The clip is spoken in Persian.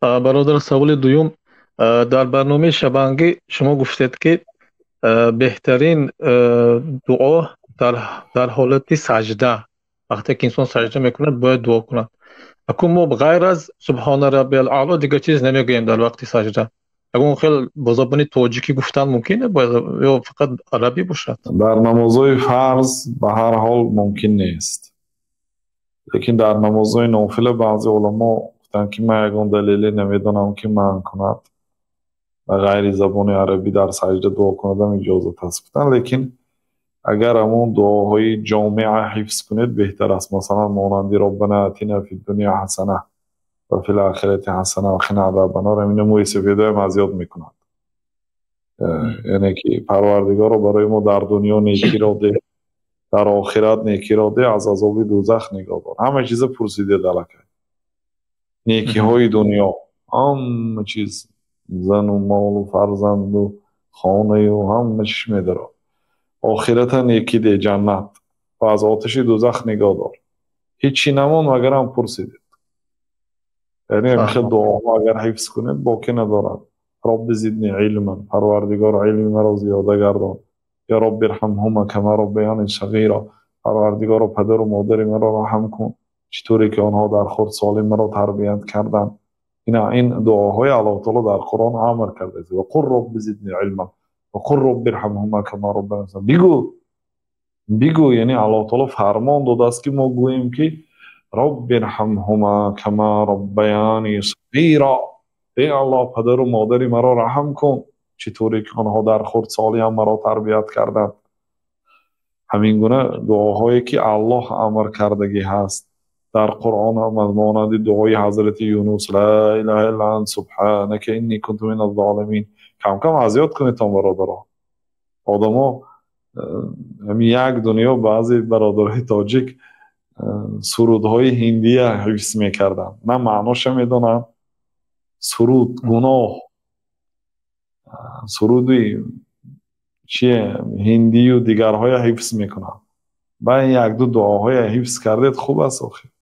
برادر، سوال دوم. در برنامه شبانگی شما گفتید که بهترین دعا در در حالت سجده، وقتی که انسان سجده میکند باید دعا کند. اکنون ما غیر از سبحان ربی الاعلی دیگه چیز نمیگوییم در وقت سجده. اگر اون خیلی با زبان تاجیکی گفتن ممکنه یا فقط عربی باشد؟ در نمازهای فرض به هر حال ممکن نیست، لیکن در نمازهای نافله بعضی علما گفتن که من یگان دلیلی نمیدانم که من کند و غیر زبان عربی در سجده دعا کندم اجازت هست گفتن. لیکن اگر همون دعاهای جامعه حفظ کنید بهتر است، مثلا مانندی ربنا اتینا فی الدنیا حسنه و فی الاخرة حسنه و قنا عذاب النار، همین موی سفیده هم از یاد میکند. یعنی که پروردگار رو برای ما در دنیا نیکی را ده، در آخرت نیکی را ده، از عذاب دوزخ نگاه دار. همه چیز پرسیده دلکه، نیکی های دنیا، همه چیز، زن و مال و فرزند و خانه و همه چیش میداره. آخرت نیکی ده، جنت، و از آتش دوزخ نگاه دار. هیچی نمان مگر هم پرسیده. یعنی همیشه دعا اگر حفظ کنید باکی ندارد. رب زدنی علما، پروردگار علم مرا زیاده گردان. یا رب ارحمهما کما ربیانی صغیرا، پروردگار پدر و مادر مرا رحم کن چطوری که آنها در خرد سالم مرا تربیت کردند. این دعاهای الله تعالی در قرآن امر کرده است. و قل رب زدنی علما و قل رب ارحمهما کما ربیانی صغیرا. بگو یعنی الله تعالی فرمان داده است که ما گوییم که رب ارحمهما کما ربیانی صغیرا، ای الله پدر و مادر مرا رحم کن چطوری که آنها در خردسالی هم مرا تربیت کردند. همین گونه دعاهایی که الله امر کردگی هست در قرآن هم از مانند دعای حضرت یونس لا اله الا انت سبحانک انی کنت من الظالمین. کم کم اذیت کنید تا برادرها. آدما همین یک دنیا بعضی برادرهای تاجیک سرودهای هندی حفظ میکردن، من معناش میدونم. سرود گناه، سرودی چیه هندی و دیگرهای حفظ میکنن. با یک دو دعاهای حفظ کردید خوب است آخه.